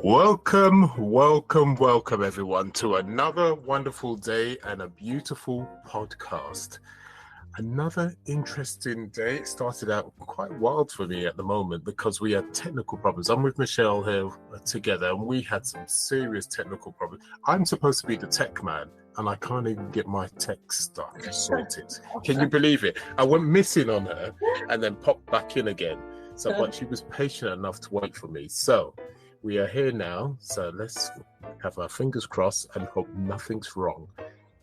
Welcome everyone to another wonderful day and a beautiful podcast. Another interesting day. It started out quite wild for me at the moment because we had technical problems. I'm with Michelle here together and we had some serious technical problems. I'm supposed to be the tech man and I can't even get my tech stuff sorted. Can you believe it? I went missing on her and then popped back in again. But she was patient enough to wait for me. So we are here now, so let's have our fingers crossed and hope nothing's wrong.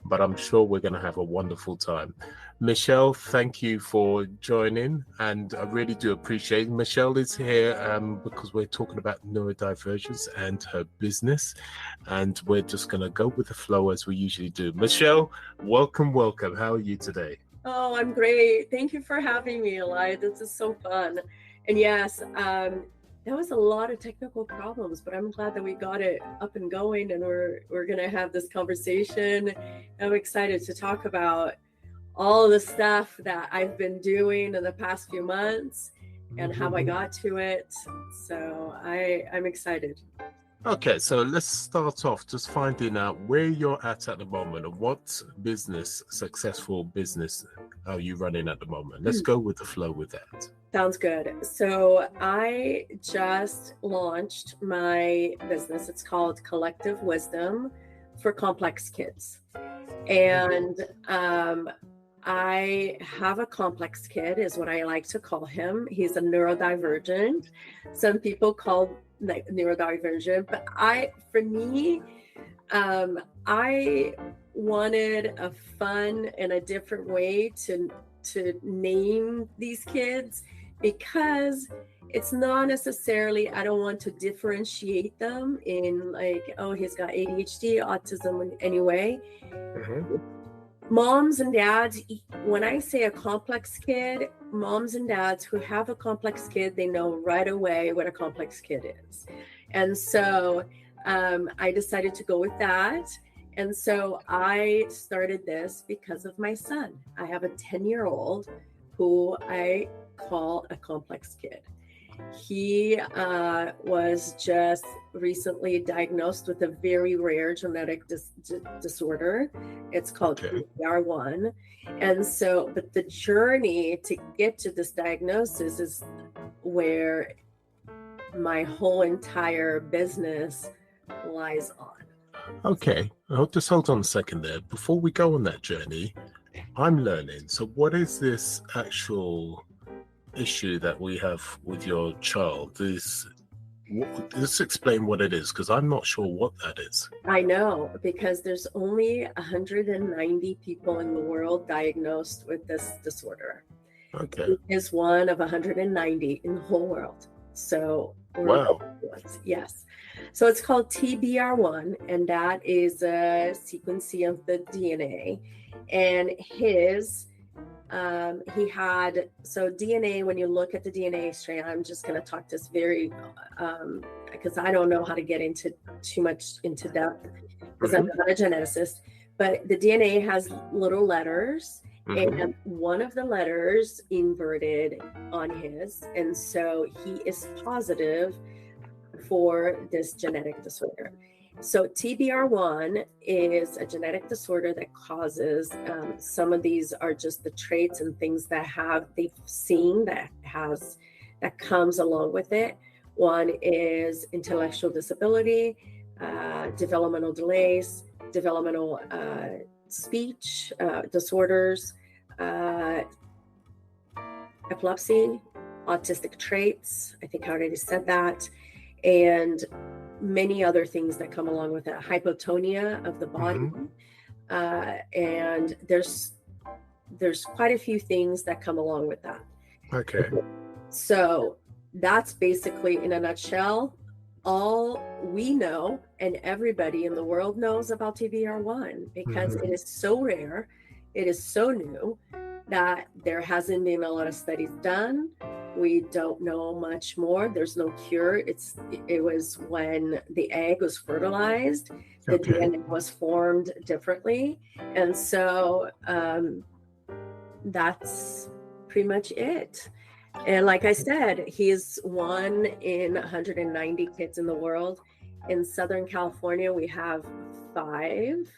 But I'm sure we're going to have a wonderful time. Michelle, thank you for joining, and I really do appreciate it. Michelle is here because we're talking about neurodivergence and her business, and we're just going to go with the flow as we usually do. Michelle, welcome. How are you today? Oh, I'm great. Thank you for having me, Eli. This is so fun. And yes, there was a lot of technical problems, but I'm glad that we got it up and going, and we're going to have this conversation. I'm excited to talk about all of the stuff that I've been doing in the past few months and how I got to it. So I'm excited. Okay, so let's start off just finding out where you're at the moment and what successful business are you running at the moment? Let's go with the flow with that. Sounds good. So I just launched my business. It's called Collective Wisdom for Complex Kids. And I have a complex kid is what I like to call him. He's a neurodivergent. Some people call neurodivergent, but I wanted a fun and a different way to name these kids, because it's not necessarily, I don't want to differentiate them in like, oh, he's got ADHD, autism in any way. Moms and dads, when I say a complex kid, moms and dads who have a complex kid, they know right away what a complex kid is. And so I decided to go with that. And so I started this because of my son. I have a 10-year-old who I call a complex kid. He was just recently diagnosed with a very rare genetic disorder. It's called TBR. And so, but the journey to get to this diagnosis is where my whole entire business lies on. Okay, I'll just hold on a second there. Before we go on that journey, I'm learning. So what is this actual issue that we have with your child? Let's explain what it is, because I'm not sure what that is. I know, because there's only 190 people in the world diagnosed with this disorder. Okay. He is one of 190 in the whole world. So wow. Yes. So it's called TBR1, and that is a sequencing of the DNA. And he had, so DNA, when you look at the DNA strand, I'm just going to talk this very, because I don't know how to get into too much into depth, because I'm not a geneticist, but the DNA has little letters, and one of the letters inverted on his, and so he is positive for this genetic disorder. So TBR1 is a genetic disorder that causes, some of these are just the traits and things that they've seen that comes along with it. One is intellectual disability, developmental delays, developmental speech disorders, epilepsy, autistic traits. I think I already said that. And many other things that come along with it, hypotonia of the body. And there's quite a few things that come along with that. Okay. So that's basically, in a nutshell, all we know and everybody in the world knows about TBR1, because it is so rare, it is so new, that there hasn't been a lot of studies done. We don't know much more. There's no cure. It was when the egg was fertilized, the DNA was formed differently. And so that's pretty much it. And like I said, he is one in 190 kids in the world. In Southern California, we have 5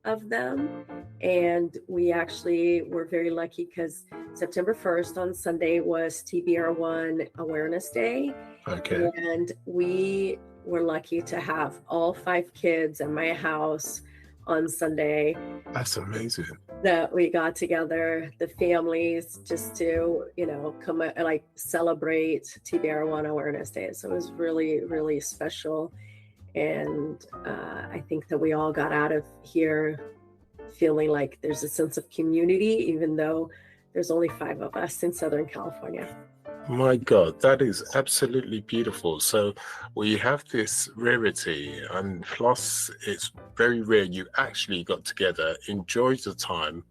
of them. And we actually were very lucky because September 1st on Sunday was TBR1 Awareness Day. Okay. And we were lucky to have all 5 kids at my house on Sunday. That's amazing. That we got together, the families, just to, come like celebrate TBR1 Awareness Day. So it was really, really special. And I think that we all got out of here feeling like there's a sense of community, even though there's only 5 of us in Southern California. My God, that is absolutely beautiful. So we have this rarity, and plus it's very rare you actually got together, enjoyed the time.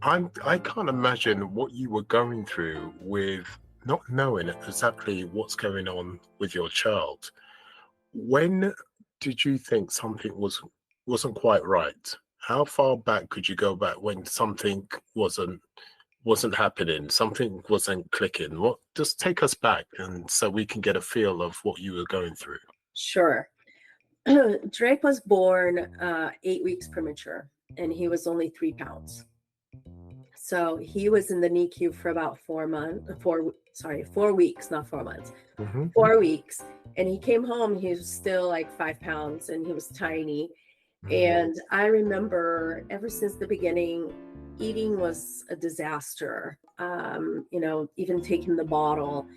I can't imagine what you were going through with not knowing exactly what's going on with your child. When did you think something wasn't quite right? How far back could you go back when something wasn't happening, something wasn't clicking? Just take us back, and so we can get a feel of what you were going through. Sure. Drake was born 8 weeks premature, and he was only 3 pounds. So he was in the NICU for about 4 weeks, not 4 months, 4 weeks. And he came home, he was still like 5 pounds, and he was tiny. And I remember ever since the beginning, eating was a disaster, even taking the bottle.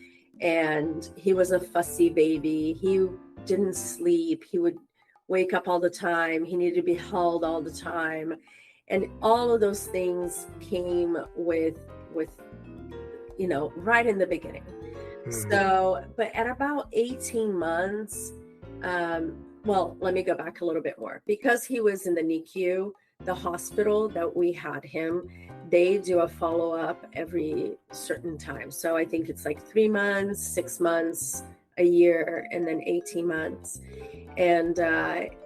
And he was a fussy baby. He didn't sleep. He would wake up all the time. He needed to be held all the time. And all of those things came with right in the beginning. So, but at about 18 months, well, let me go back a little bit more. Because he was in the NICU, the hospital that we had him, they do a follow-up every certain time. So I think it's like 3 months, 6 months, a year, and then 18 months. And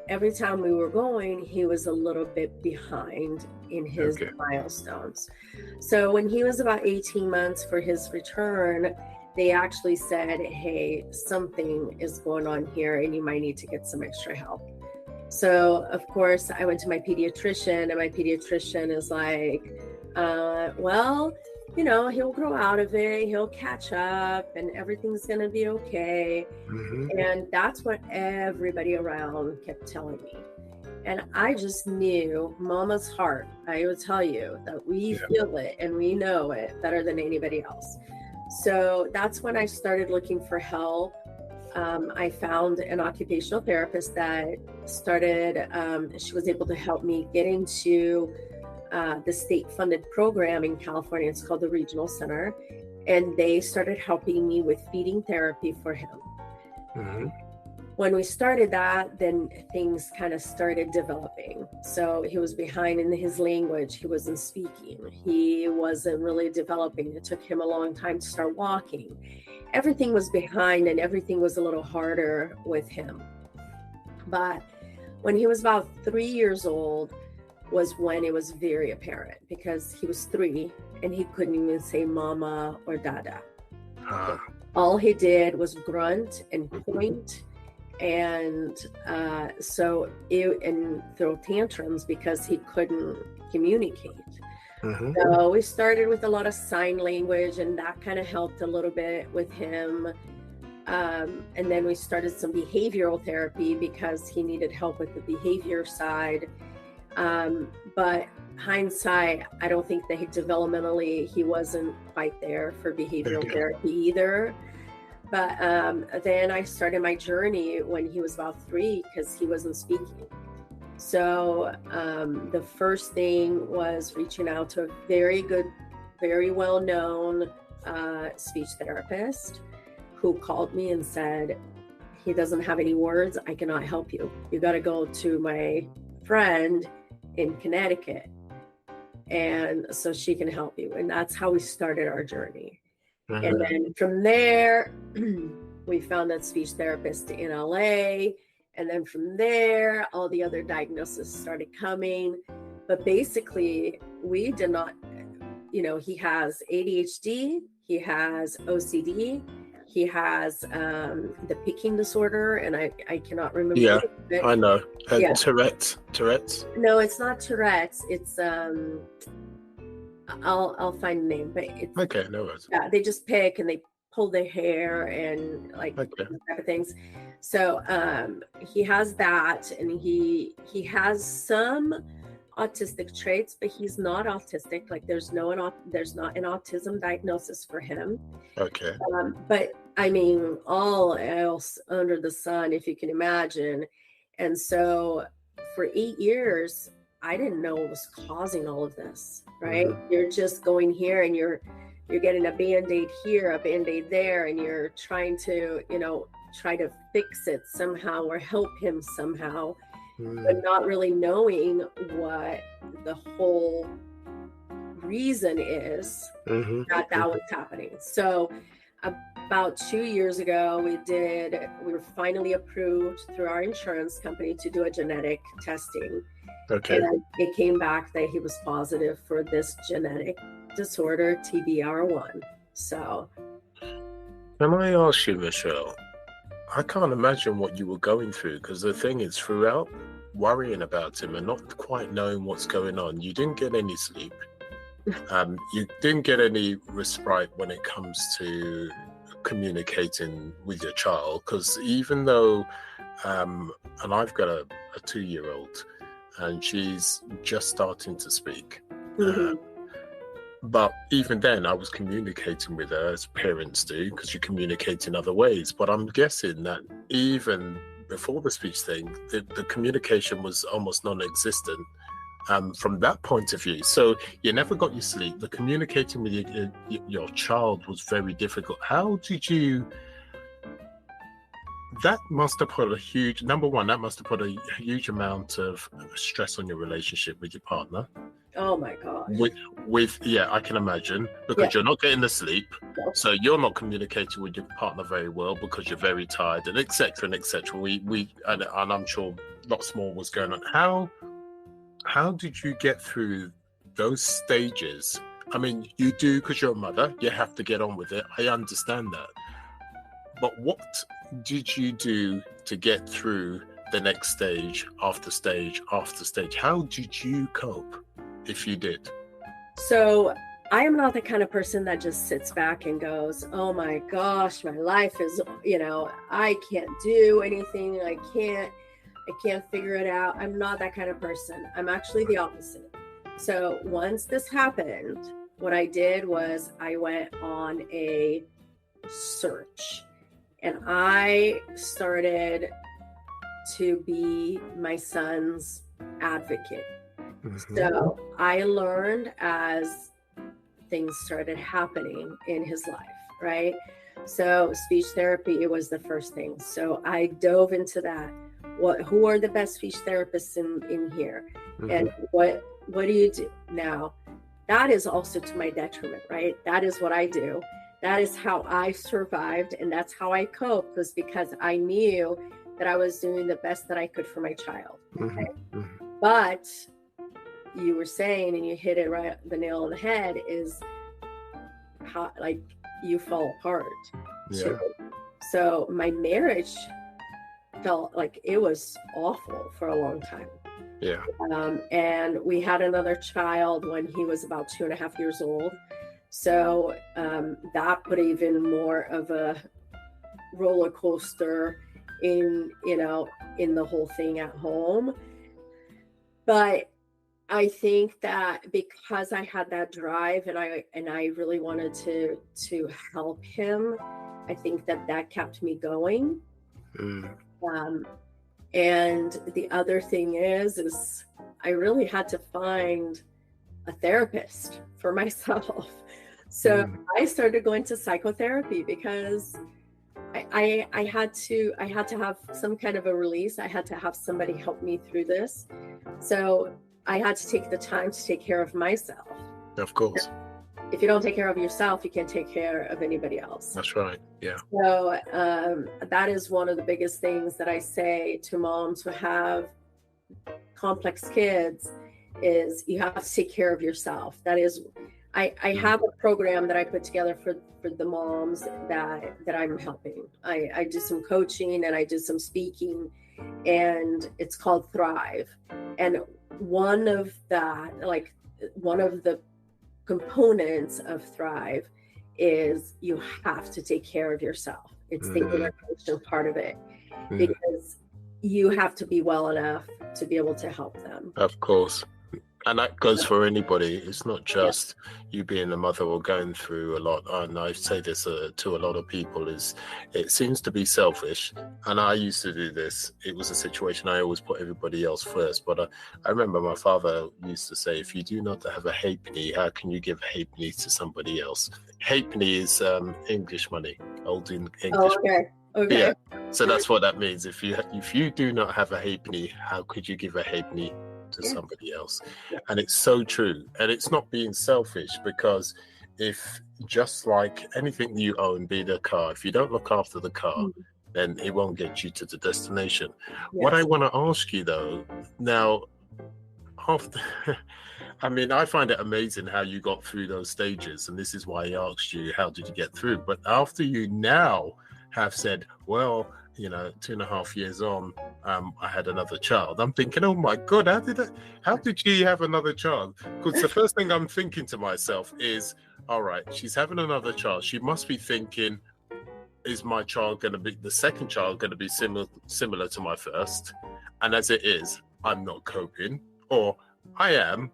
every time we were going, he was a little bit behind in his milestones. So when he was about 18 months for his return, they actually said, hey, something is going on here and you might need to get some extra help. So, of course, I went to my pediatrician, and my pediatrician is like, well, he'll grow out of it, he'll catch up, and everything's going to be okay. And that's what everybody around kept telling me. And I just knew Mama's heart. I would tell you that we feel it and we know it better than anybody else. So that's when I started looking for help. I found an occupational therapist that started, she was able to help me get into the state-funded program in California. It's called the Regional Center. And they started helping me with feeding therapy for him. When we started that, then things kind of started developing. So he was behind in his language. He wasn't speaking. He wasn't really developing. It took him a long time to start walking. Everything was behind and everything was a little harder with him. But when he was about 3 years old was when it was very apparent, because he was 3 and he couldn't even say mama or dada. All he did was grunt and point. And and throw tantrums because he couldn't communicate. So we started with a lot of sign language, and that kind of helped a little bit with him. And then we started some behavioral therapy because he needed help with the behavior side. But hindsight, I don't think that developmentally he wasn't quite there for behavioral therapy either. But then I started my journey when he was about 3 because he wasn't speaking. So the first thing was reaching out to a very good, very well-known speech therapist who called me and said, he doesn't have any words. I cannot help you. You got to go to my friend in Connecticut. And so she can help you. And that's how we started our journey. And then from there, we found that speech therapist in LA. And then from there, all the other diagnoses started coming. But basically, we did not, he has ADHD, he has OCD, he has the picking disorder, and I cannot remember. Yeah, I know. Yeah. Tourette's. No, it's not Tourette's. It's I'll find the name, but it's Okay, no worries. yeah. They just pick and they pull their hair and like those type of things. So he has that, and he has some autistic traits, but he's not autistic. Like there's not an autism diagnosis for him. Okay. But I mean, all else under the sun, if you can imagine. And so for 8 years, I didn't know what was causing all of this, right? Mm-hmm. You're just going here and you're getting a Band-Aid here, a Band-Aid there, and you're trying to, try to fix it somehow or help him somehow, but not really knowing what the whole reason is that was happening. So about 2 years ago, we were finally approved through our insurance company to do a genetic testing. Okay. And it came back that he was positive for this genetic disorder, TBR1. So, can I ask you, Michelle? I can't imagine what you were going through, because the thing is, throughout worrying about him and not quite knowing what's going on, you didn't get any sleep. You didn't get any respite when it comes to communicating with your child, because even though, and I've got a 2-year-old, and she's just starting to speak. But even then, I was communicating with her as parents do, because you communicate in other ways. But I'm guessing that even before the speech thing, the communication was almost non-existent from that point of view. So you never got your sleep. The communicating with your child was very difficult. How did you... That must have put a huge... Number one, that must have put a huge amount of stress on your relationship with your partner. Oh my gosh. With I can imagine, because you're not getting the sleep, so you're not communicating with your partner very well because you're very tired, and etc. and etc. And I'm sure lots more was going on. How did you get through those stages? I mean, you do, because you're a mother, you have to get on with it. I understand that. But what did you do to get through the next stage after stage after stage? How did you cope, if you did? So I am not the kind of person that just sits back and goes, oh my gosh, my life is, I can't do anything. I can't figure it out. I'm not that kind of person. I'm actually the opposite. So once this happened, what I did was I went on a search, and I started to be my son's advocate. So I learned as things started happening in his life, right? So speech therapy, it was the first thing. So I dove into that. Who are the best speech therapists in here? And what do you do? Now, that is also to my detriment, right? That is what I do. That is how I survived, and that's how I coped, was because I knew that I was doing the best that I could for my child. Okay? But you were saying, and you hit it right, the nail on the head, is how, like, you fall apart. So my marriage felt like it was awful for a long time. And we had another child when he was about 2.5 years old. So that put even more of a roller coaster in the whole thing at home. But I think that because I had that drive and I really wanted to help him, I think that kept me going. And the other thing is I really had to find a therapist for myself. So I started going to psychotherapy because I had to have some kind of a release. I had to have somebody help me through this. So I had to take the time to take care of myself. Of course. If you don't take care of yourself, you can't take care of anybody else. That's right. Yeah. So that is one of the biggest things that I say to moms who have complex kids is you have to take care of yourself. That is, I have a program that I put together for the moms that I'm helping. I do some coaching and I do some speaking, and it's called Thrive. And one of the components of Thrive is you have to take care of yourself. It's the integration part of it, because you have to be well enough to be able to help them. Of course. And that goes for anybody. It's not just you being a mother or going through a lot. And I say this to a lot of people, is it seems to be selfish. And I used to do this. It was a situation I always put everybody else first. But I remember my father used to say, if you do not have a halfpenny, how can you give a halfpenny to somebody else? Halfpenny is English money, old English. Oh, okay. Okay. Yeah. So that's what that means. If you do not have a halfpenny, how could you give a halfpenny to somebody else? And it's so true. And it's not being selfish, because if, just like anything you own, be it a car, if you don't look after the car, then it won't get you to the destination. What I want to ask you though, now, after I mean, I find it amazing how you got through those stages, and this is why I asked you, how did you get through? But after you now have said, well, 2.5 years on, I had another child. I'm thinking, oh my God, how did she have another child? Because the first thing I'm thinking to myself is, all right, she's having another child. She must be thinking, is my child going to be, the second child going to be similar to my first? And as it is, I'm not coping, or I'm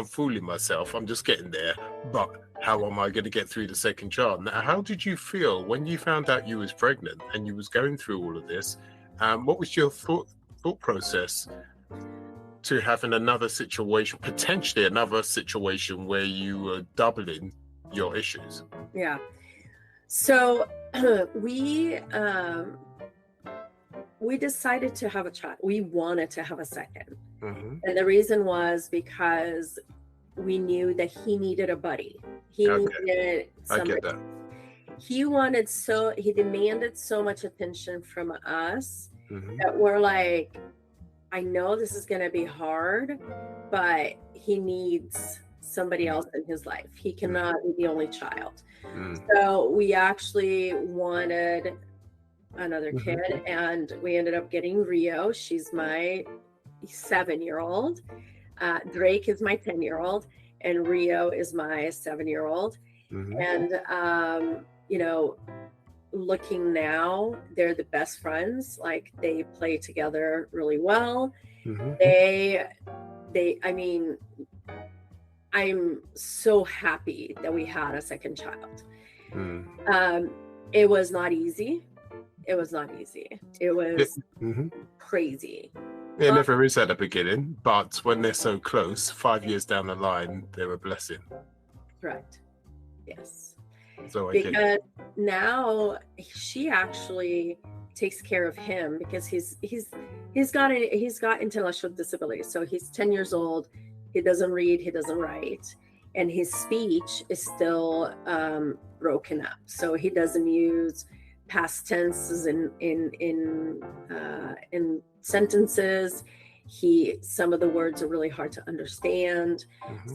fooling myself. I'm just getting there. But how am I going to get through the second child? Now, how did you feel when you found out you was pregnant and you was going through all of this? What was your thought process to having another situation, potentially another situation where you were doubling your issues? Yeah. So we decided to have a child. We wanted to have a second. And the reason was because we knew that he needed a buddy. He needed somebody. I get that. He demanded so much attention from us that we're like, I know this is going to be hard, but he needs somebody else in his life. He cannot be the only child. So we actually wanted another kid, and we ended up getting Rio. She's my 7-year-old. Drake is my 10-year-old, and Rio is my 7-year-old. And looking now, they're the best friends. Like, they play together really well. I mean, I'm so happy that we had a second child. It was not easy. It was crazy. It never is at the beginning, but when they're so close, 5 years down the line, they're a blessing. Correct. Yes. So because now she actually takes care of him, because he's got intellectual disability. So he's 10 years old. He doesn't read. He doesn't write, and his speech is still broken up. So he doesn't use past tenses in sentences. Some of the words are really hard to understand.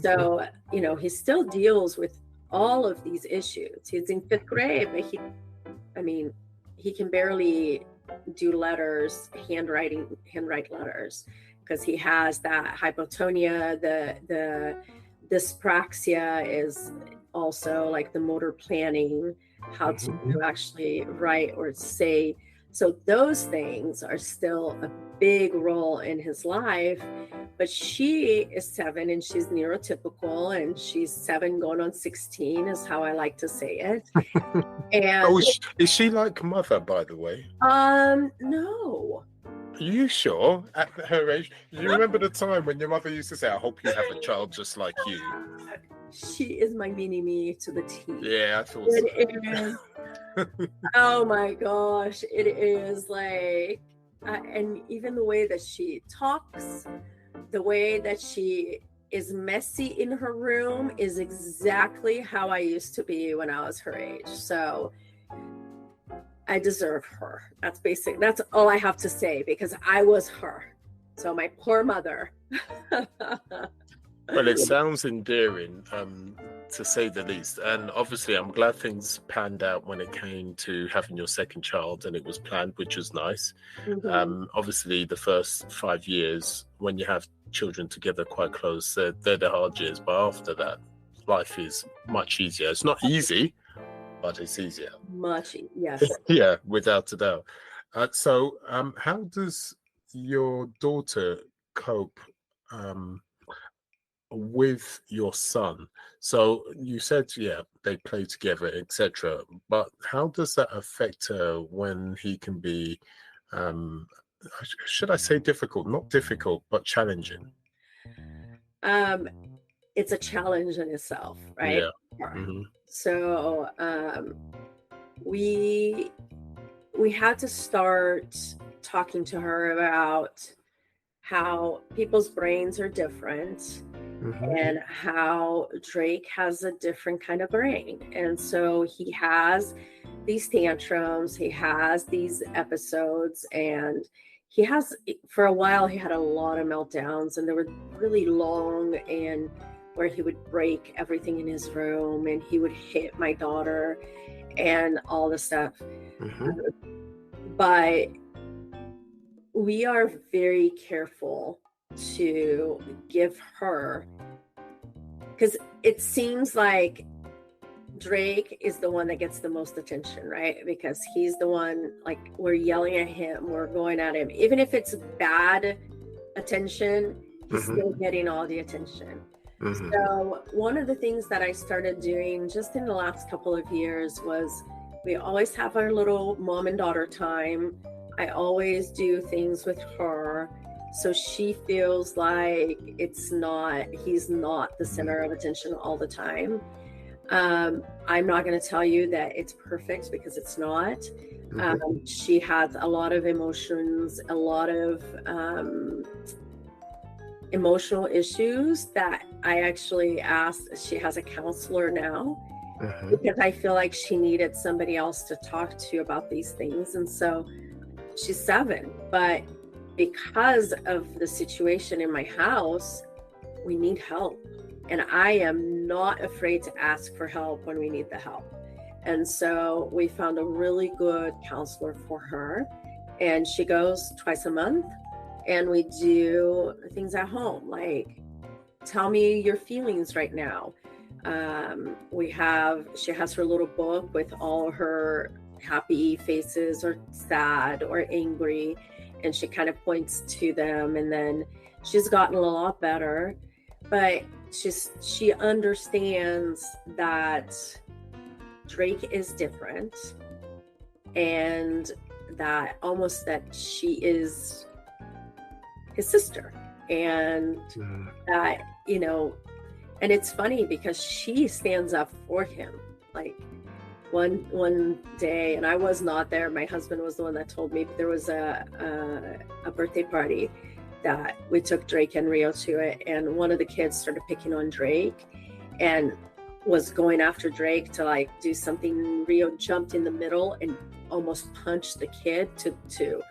So he still deals with all of these issues. He's in 5th grade, but he can barely do letters, handwrite letters, because he has that hypotonia. The dyspraxia is also like the motor planning, how to actually write or say. So those things are still a big role in his life. But she is 7 and she's neurotypical, and she's 7 going on 16 is how I like to say it. And is she like mother, by the way? No. Are you sure? At her age, do you remember the time when your mother used to say, "I hope you have a child just like you"? She is my mini me to the T. Yeah, I thought so. It is. Oh my gosh, it is like, and even the way that she talks, the way that she is messy in her room is exactly how I used to be when I was her age. So I deserve her. That's all I have to say, because I was her. So my poor mother. Well, it sounds endearing, to say the least. And obviously, I'm glad things panned out when it came to having your second child, and it was planned, which was nice. Mhm. Obviously, the first 5 years, when you have children together quite close, they're the hard years. But after that, life is much easier. It's not easy, but it's easier. Yes. Yeah, without a doubt. So, how does your daughter cope? With your son? So you said, yeah, they play together, etc. But how does that affect her when he can be, um, should I say difficult? Not difficult, but challenging. Um, it's a challenge in itself, right? Yeah. Hmm. So we we had to start talking to her about how people's brains are different Hmm. and how Drake has a different kind of brain. And so he has these tantrums, he has these episodes, and he has, for a while, he had a lot of meltdowns, and they were really long, and where he would break everything in his room and he would hit my daughter and all this stuff. Hmm. But we are very careful to give her, because it seems like Drake is the one that gets the most attention, right? Because he's the one, like, we're yelling at him, we're going at him. Even if it's bad attention, he's Hmm. still getting all the attention. Hmm. So one of the things that I started doing just in the last couple of years was we always have our little mom and daughter time. I always do things with her. So she feels like he's not the center of attention all the time. I'm not going to tell you that it's perfect, because it's not. Hmm. She has a lot of emotions, a lot of emotional issues that I actually asked. She has a counselor now, Hmm. because I feel like she needed somebody else to talk to about these things. And so she's 7, but because of the situation in my house, we need help. And I am not afraid to ask for help when we need the help. And so we found a really good counselor for her. And she goes twice a month, and we do things at home, like, tell me your feelings right now. She has her little book with all her happy faces or sad or angry, and she kind of points to them. And then she's gotten a lot better, but she understands that Drake is different, and that she is his sister, and that, and it's funny because she stands up for him. Like, one day, and I was not there, my husband was the one that told me, but there was a birthday party that we took Drake and Rio to it, and one of the kids started picking on Drake and was going after Drake to, like, do something. Rio jumped in the middle and almost punched the kid to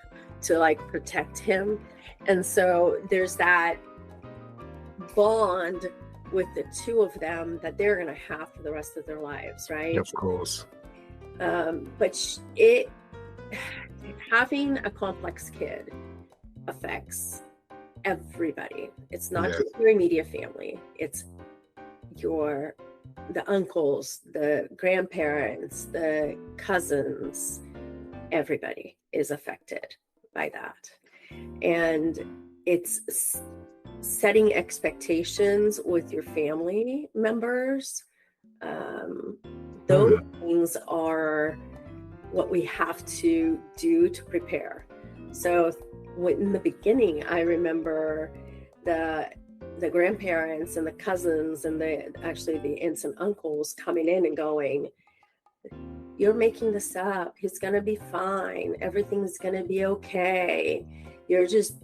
like protect him. And so there's that bond with the two of them that they're going to have for the rest of their lives, right? Of course. But having a complex kid affects everybody. It's not just your immediate family. It's the uncles, the grandparents, the cousins. Everybody is affected by that. And it's setting expectations with your family members. Those things are what we have to do to prepare. So in the beginning, I remember the grandparents and the cousins and the aunts and uncles coming in and going, "You're making this up. He's going to be fine. Everything's going to be okay. You're just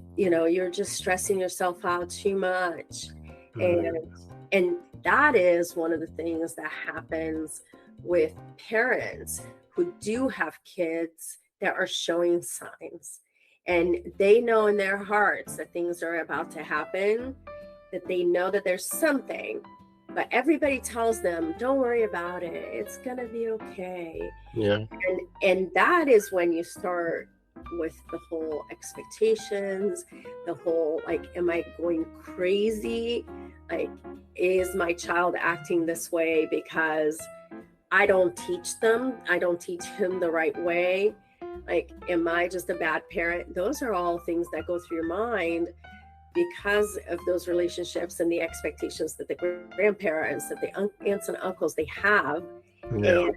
stressing yourself out too much." And that is one of the things that happens with parents who do have kids that are showing signs, and they know in their hearts that things are about to happen, that they know that there's something, but everybody tells them, don't worry about it, it's gonna be okay. Yeah. And that is when you start with the whole expectations, the whole, like, am I going crazy? Like, is my child acting this way because I don't teach him the right way? Like, am I just a bad parent? Those are all things that go through your mind because of those relationships and the expectations that the grandparents, that the aunts and uncles, they have. Yeah. And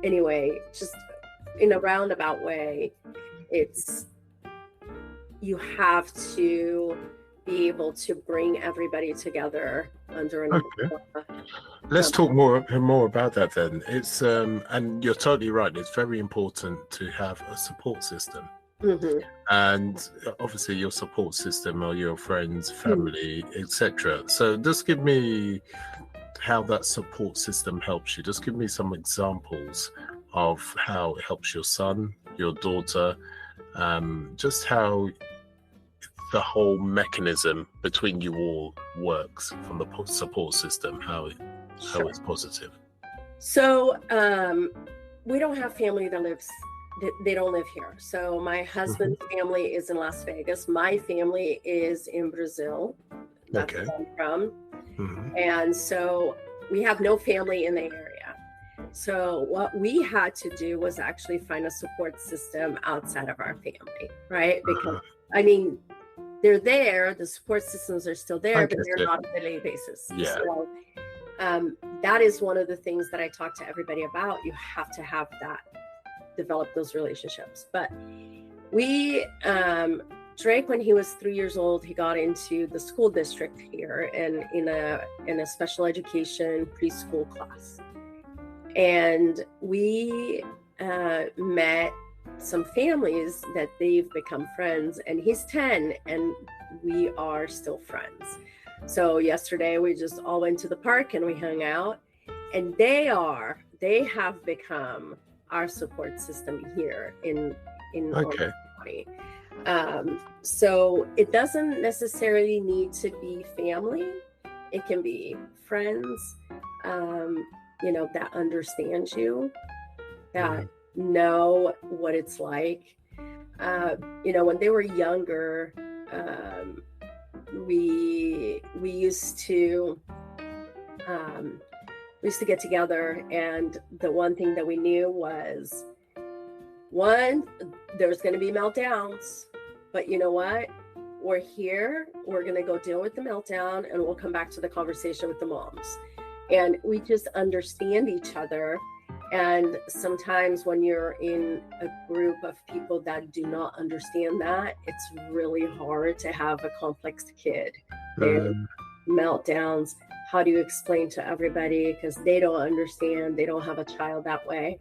anyway, just in a roundabout way, it's, you have to be able to bring everybody together under an umbrella. Let's talk more about that then. It's and you're totally right. It's very important to have a support system. Mm-hmm. And obviously your support system are your friends, family, etc. So just give me how that support system helps you. Just give me some examples of how it helps your son, your daughter, just how the whole mechanism between you all works from the support system, how it's positive. So we don't have family that lives, they don't live here. So my husband's family is in Las Vegas. My family is in Brazil. That's where I'm from. And so we have no family in the area. So what we had to do was actually find a support system outside of our family, right? Because I mean, they're there, the support systems are still there, but they're not on a daily basis. Yeah. So that is one of the things that I talk to everybody about. You have to have that, develop those relationships. But we, Drake, when he was 3 years old, he got into the school district here and in a special education preschool class. And we met some families that they've become friends, and he's 10 and we are still friends. So yesterday we just all went to the park and we hung out, and they have become our support system here in Orange County. So it doesn't necessarily need to be family. It can be friends, that understand you, that know what it's like. When they were younger, we used to get together, and the one thing that we knew was, one, there's going to be meltdowns, but you know what? We're here. We're going to go deal with the meltdown, and we'll come back to the conversation with the moms. And we just understand each other. And sometimes when you're in a group of people that do not understand that, it's really hard to have a complex kid. There's meltdowns. How do you explain to everybody? Because they don't understand. They don't have a child that way.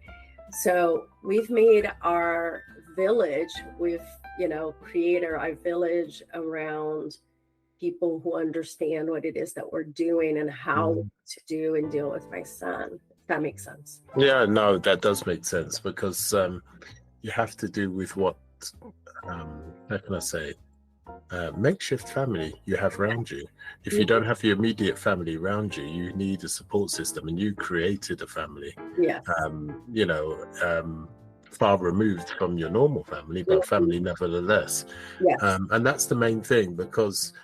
So we've made our village, we've, created our village around people who understand what it is that we're doing and how to do and deal with my son. If that makes sense. Yeah, no, that does make sense, because you have to do with what, how can I say, makeshift family you have around you. If you don't have your immediate family around you, you need a support system, and you created a family. Yes. Far removed from your normal family, but family nevertheless. Yes. And that's the main thing, because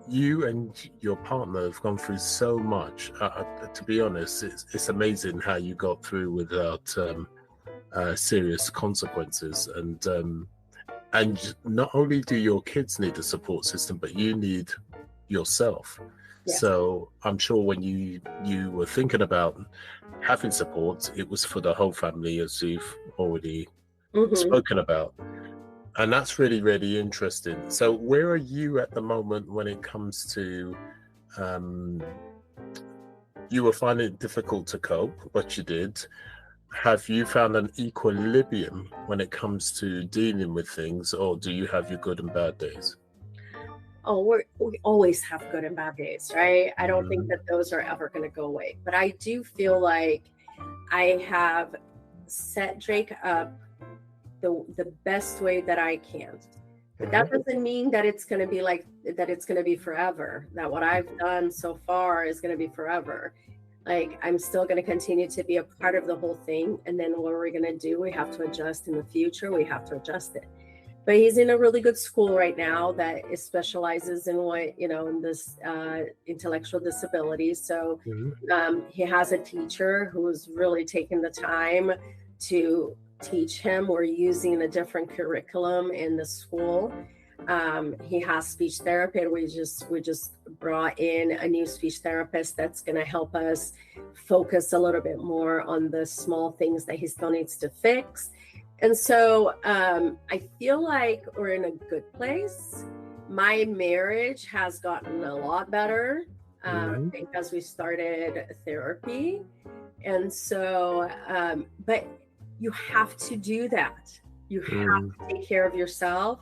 you and your partner have gone through so much. To be honest, it's amazing how you got through without serious consequences. And not only do your kids need a support system, but you need yourself. Yes. So I'm sure when you were thinking about having support, it was for the whole family, as you've already spoken about. And that's really, really interesting. So where are you at the moment when it comes to, you were finding it difficult to cope, but you did. Have you found an equilibrium when it comes to dealing with things, or do you have your good and bad days? Oh, we always have good and bad days, right? I don't think that those are ever going to go away. But I do feel like I have set Drake up the best way that I can. But that doesn't mean that it's going to be like that. It's going to be forever. That what I've done so far is going to be forever. Like, I'm still going to continue to be a part of the whole thing. And then what we're going to do, we have to adjust in the future. We have to adjust it. But he's in a really good school right now that specializes in in this intellectual disabilities. So he has a teacher who's really taken the time to teach him. We're using a different curriculum in the school. He has speech therapy, and we just brought in a new speech therapist that's going to help us focus a little bit more on the small things that he still needs to fix. And so I feel like we're in a good place. My marriage has gotten a lot better because we started therapy. And so, but you have to do that. You have to take care of yourself.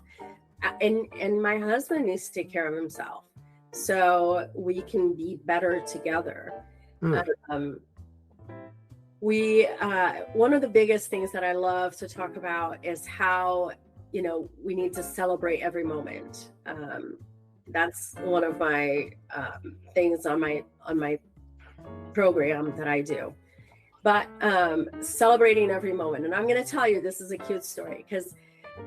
And my husband needs to take care of himself so we can be better together. One of the biggest things that I love to talk about is how, we need to celebrate every moment. That's one of my things on my program that I do. But celebrating every moment. And I'm going to tell you, this is a cute story, because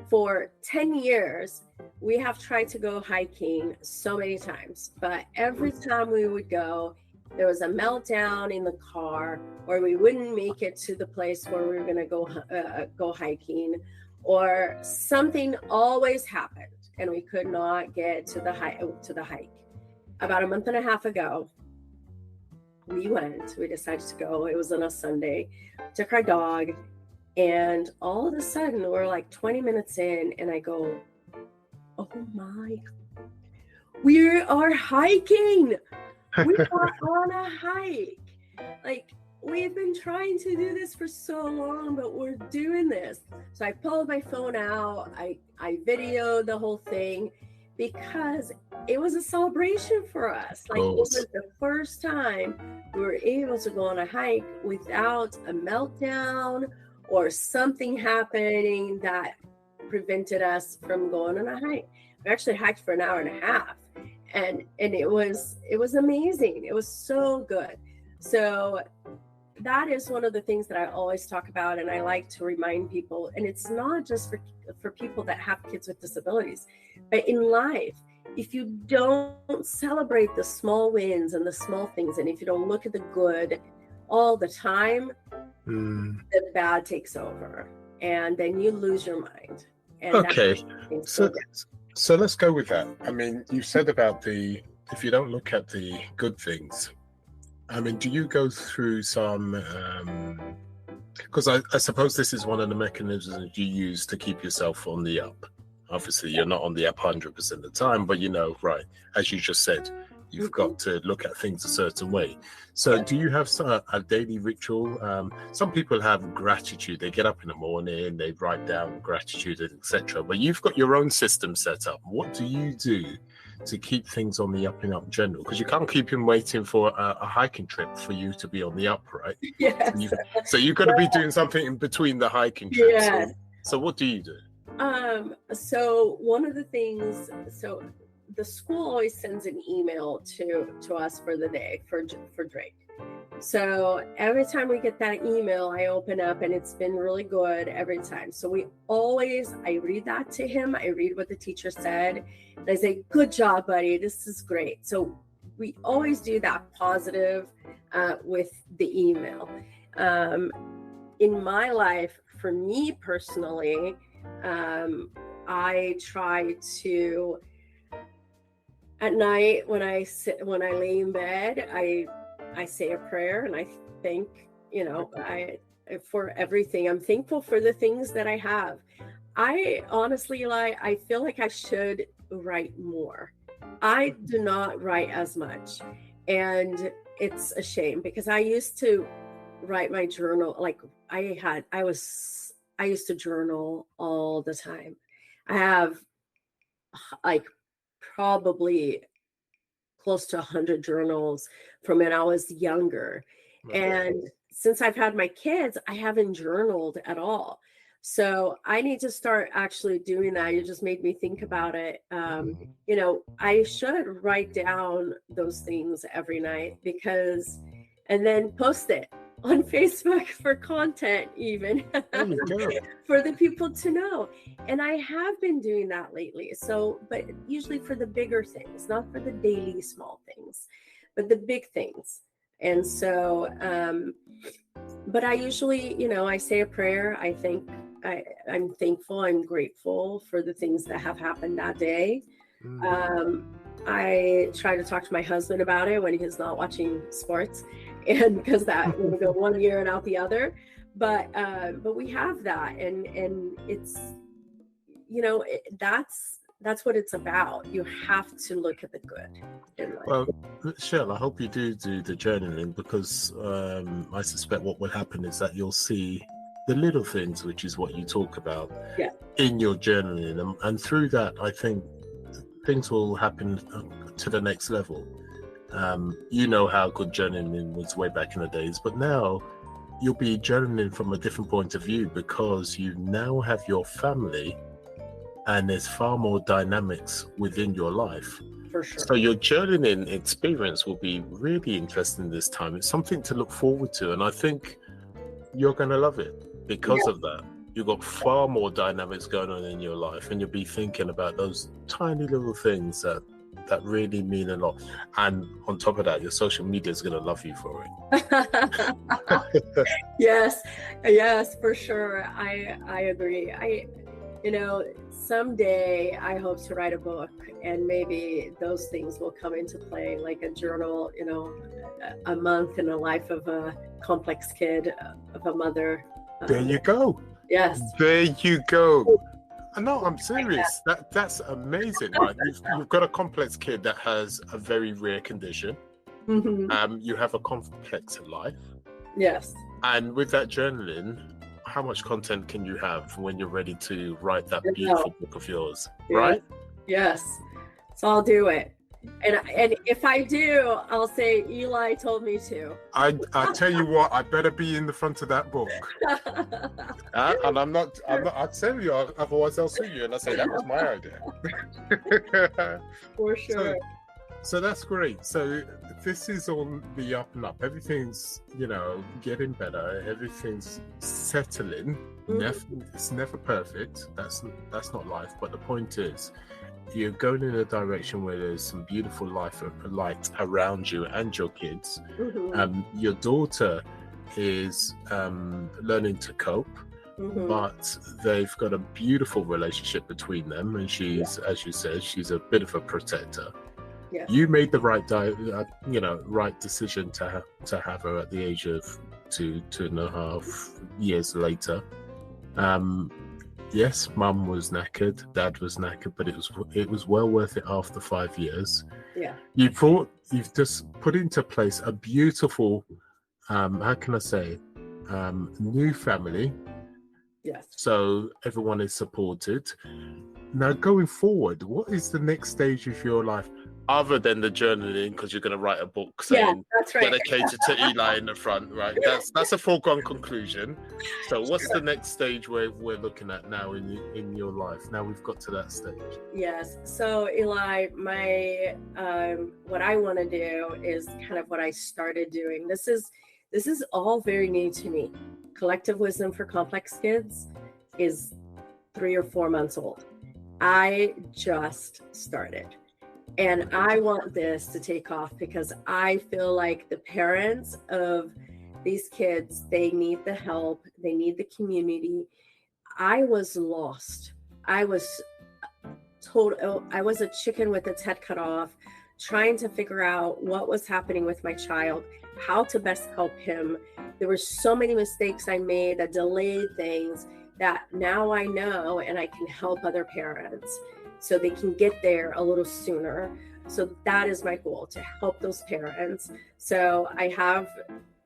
for 10 years, we have tried to go hiking so many times, but every time we would go, there was a meltdown in the car, or we wouldn't make it to the place where we were going to go hiking, or something always happened and we could not get to the hike. About a month and a half ago, we decided to go. It was on a Sunday, took our dog, and all of a sudden we're like 20 minutes in and I go, oh my, we are hiking. We are on a hike. Like, we've been trying to do this for so long, but we're doing this. So I pulled my phone out. I videoed the whole thing because it was a celebration for us. Like, it was the first time we were able to go on a hike without a meltdown or something happening that prevented us from going on a hike. We actually hiked for an hour and a half. And it was amazing. It was so good. So that is one of the things that I always talk about, and I like to remind people. And it's not just for people that have kids with disabilities, but in life, if you don't celebrate the small wins and the small things, and if you don't look at the good all the time, the bad takes over, and then you lose your mind. And okay, so let's go with that. I mean, you said about if you don't look at the good things, I mean, do you go through some, because I suppose this is one of the mechanisms you use to keep yourself on the up. Obviously, you're not on the up 100% of the time, but right, as you just said, you've got to look at things a certain way. So do you have a daily ritual? Some people have gratitude. They get up in the morning, they write down gratitude, etc. But you've got your own system set up. What do you do to keep things on the up and up general? Because you can't keep him waiting for a hiking trip for you to be on the up, right? Yes. So you've got to be doing something in between the hiking trips. Yes. So what do you do? So one of the things, the school always sends an email to us for the day for Drake. So every time we get that email, I open up, and it's been really good every time. So I read that to him. I read what the teacher said, and I say, good job, buddy. This is great. So we always do that positive with the email. In my life, for me personally, I try to, at night when I lay in bed, I say a prayer, and I thank, for everything. I'm thankful for the things that I have. I honestly, I feel like I should write more. I do not write as much, and it's a shame, because I used to write my journal. Like, I used to journal all the time. I have like probably close to 100 journals from when I was younger. And since I've had my kids, I haven't journaled at all. So I need to start actually doing that. You just made me think about it. I should write down those things every night and then post it on Facebook for content, even for the people to know. And I have been doing that lately. So, but usually for the bigger things, not for the daily small things, but the big things. And so, but I usually, I say a prayer. I'm thankful, I'm grateful for the things that have happened that day. I try to talk to my husband about it when he's not watching sports, and because that will go one ear and out the other. But we have that, and it's, that's what it's about. You have to look at the good in life. Well, Shell, I hope you do the journaling, because I suspect what will happen is that you'll see the little things, which is what you talk about in your journaling, and through that, I think things will happen to the next level. You know how good journaling was way back in the days, but now you'll be journaling from a different point of view, because you now have your family, and there's far more dynamics within your life. For sure. So your journaling experience will be really interesting this time. It's something to look forward to, and I think you're going to love it because of that. You've got far more dynamics going on in your life, and you'll be thinking about those tiny little things that really mean a lot. And on top of that, your social media is going to love you for it. Yes, for sure. I agree. Someday I hope to write a book, and maybe those things will come into play, like a journal, a month in the life of a complex kid, of a mother. There you go. Yes. There you go. No, I'm serious. That's amazing, right? You've got a complex kid that has a very rare condition. You have a complex life. Yes. And with that journaling, how much content can you have when you're ready to write that beautiful book of yours, right? Yes. So I'll do it. And if I do, I'll say Eli told me to. I tell you what, I better be in the front of that book. And I'm not. I'll tell you, otherwise I'll sue you, and I say that was my idea. For sure. So that's great. So this is on the up and up. Everything's, getting better. Everything's settling. It's never perfect. That's not life. But the point is, you're going in a direction where there's some beautiful light around you and your kids. Your daughter is learning to cope, but they've got a beautiful relationship between them, and she's, as you said, she's a bit of a protector. Yes. You made the right decision to have her at the age of 2.5 years later. Yes, Mum was knackered, Dad was knackered, but it was well worth it after 5 years. Yeah. You've just put into place a beautiful, new family. Yes. So everyone is supported. Now, going forward, what is the next stage of your life, other than the journaling, because you're going to write a book saying that's right. dedicated to Eli in the front, right? That's a foregone conclusion. So what's the next stage we're looking at now in your life? Now we've got to that stage. Yes. So Eli, my what I want to do is kind of what I started doing. This is all very new to me. Collective Wisdom for Complex Kids is 3 or 4 months old. I just started. And I want this to take off, because I feel like the parents of these kids, they need the help. They need the community. I was lost. I was a chicken with its head cut off, trying to figure out what was happening with my child, how to best help him. There were so many mistakes I made that delayed things that now I know, and I can help other parents so they can get there a little sooner. So that is my goal, to help those parents. So I have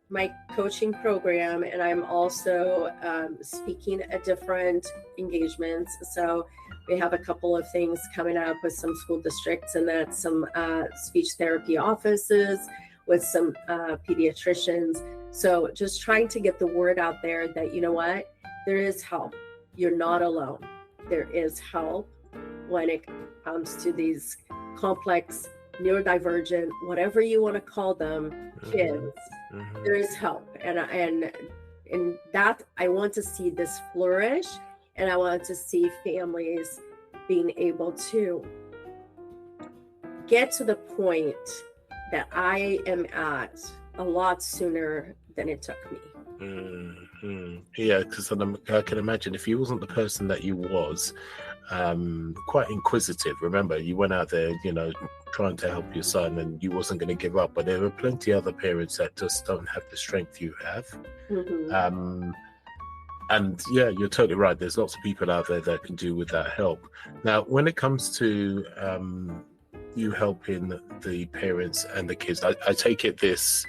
my coaching program, and I'm also speaking at different engagements. So we have a couple of things coming up with some school districts, and that's some speech therapy offices with some pediatricians. So just trying to get the word out there that, there is help. you're not alone. There is help when it comes to these complex, neurodivergent, whatever you want to call them, kids. There is help, and that I want to see this flourish, and I want to see families being able to get to the point that I am at a lot sooner than it took me. Yeah, because I can imagine if you wasn't the person that you was, quite inquisitive. Remember, you went out there, trying to help your son, and you wasn't going to give up. But there are plenty of other parents that just don't have the strength you have. And yeah, you're totally right. There's lots of people out there that can do with that help. Now, when it comes to you helping the parents and the kids, I take it this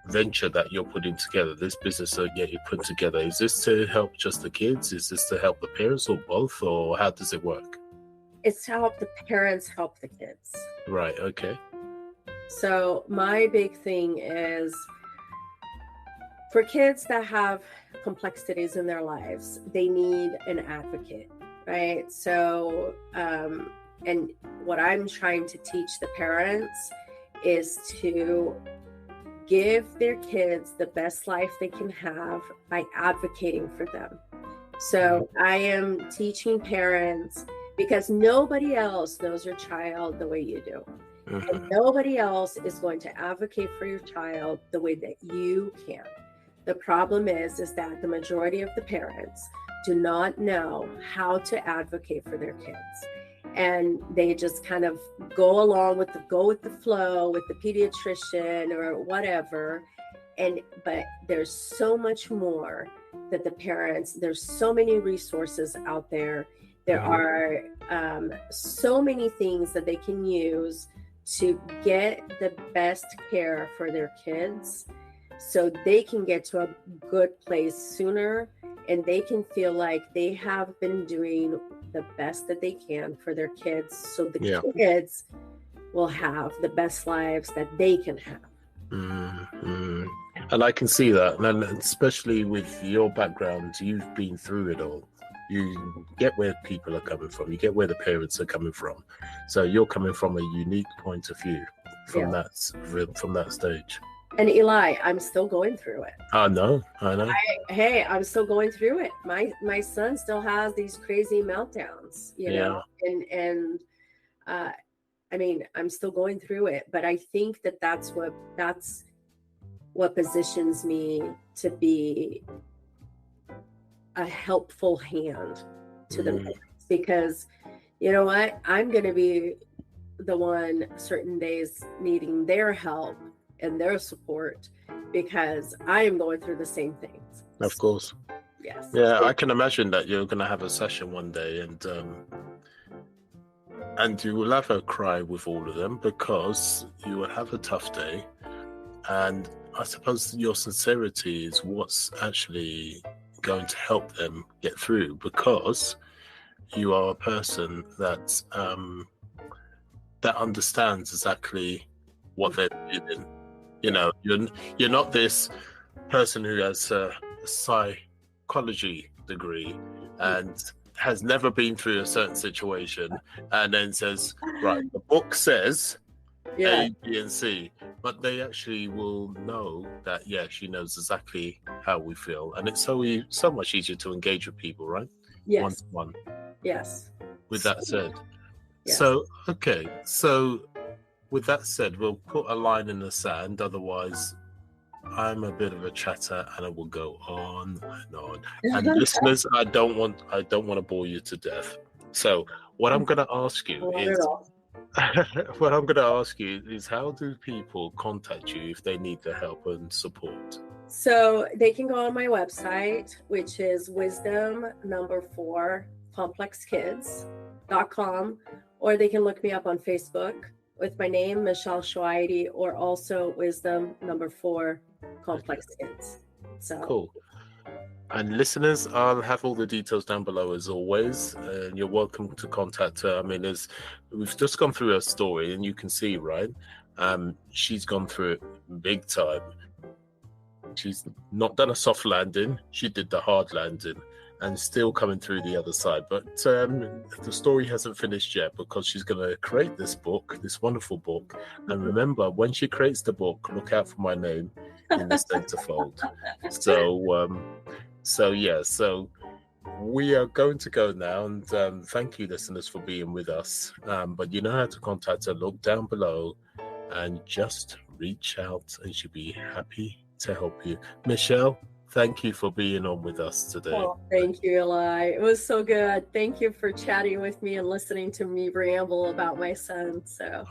venture that you're putting together, this business that you put together, is this to help just the kids? Is this to help the parents, or both, or how does it work? It's to help the parents help the kids. Right. Okay. So my big thing is for kids that have complexities in their lives, they need an advocate, right? So, and what I'm trying to teach the parents is to give their kids the best life they can have by advocating for them. So I am teaching parents, because nobody else knows your child the way you do. And nobody else is going to advocate for your child the way that you can. The problem is that the majority of the parents do not know how to advocate for their kids. And they just kind of go along with the flow with the pediatrician or whatever. But there's so much more that the parents, there's so many resources out there. There are so many things that they can use to get the best care for their kids, so they can get to a good place sooner, and they can feel like they have been doing the best that they can for their kids, so the kids will have the best lives that they can have. And I can see that, and especially with your background, you've been through it all. You get where people are coming from, you get where the parents are coming from, so you're coming from a unique point of view from that stage. And Eli, I'm still going through it. I know. I'm still going through it. My son still has these crazy meltdowns, know, and I mean, I'm still going through it, but I think that's what positions me to be a helpful hand to the parents, because you know what? I'm going to be the one certain days needing their help and their support, because I am going through the same things. Of course. Yes. Yeah, I can imagine that you're going to have a session one day, and you will have a cry with all of them, because you will have a tough day. And I suppose your sincerity is what's actually going to help them get through, because you are a person that understands exactly what they're feeling. You're not this person who has a psychology degree and has never been through a certain situation and then says, right, the book says A, B, and C, but they actually will know that, she knows exactly how we feel. And it's so much easier to engage with people, right? Yes. One-to-one. Yes. With that said. Yes. So with that said, we'll put a line in the sand. Otherwise, I'm a bit of a chatter, and I will go on and on. And listeners, I don't want to bore you to death. So what I'm going to ask you is, how do people contact you if they need the help and support? So they can go on my website, which is wisdom4complexkids.com, or they can look me up on Facebook with my name, Michelle Choairy, or also wisdom4 complex kids. So cool. And listeners, I'll have all the details down below as always, and you're welcome to contact her. I mean, we've just gone through her story, and you can see, right? She's gone through it big time. She's not done a soft landing; she did the hard landing, and still coming through the other side. But the story hasn't finished yet, because she's going to create this book, this wonderful book. And remember, when she creates the book, look out for my name in the centerfold. So we are going to go now, and thank you, listeners, for being with us. But you know how to contact her. Look down below and just reach out, and she'll be happy to help you. Michelle, thank you for being on with us today. Oh, thank you, Eli. It was so good. Thank you for chatting with me and listening to me ramble about my son.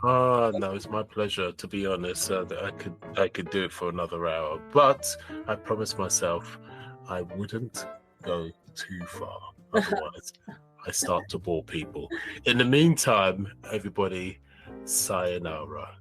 No, it's my pleasure. To be honest, I could do it for another hour, but I promised myself I wouldn't go too far. Otherwise, I start to bore people. In the meantime, everybody, sayonara.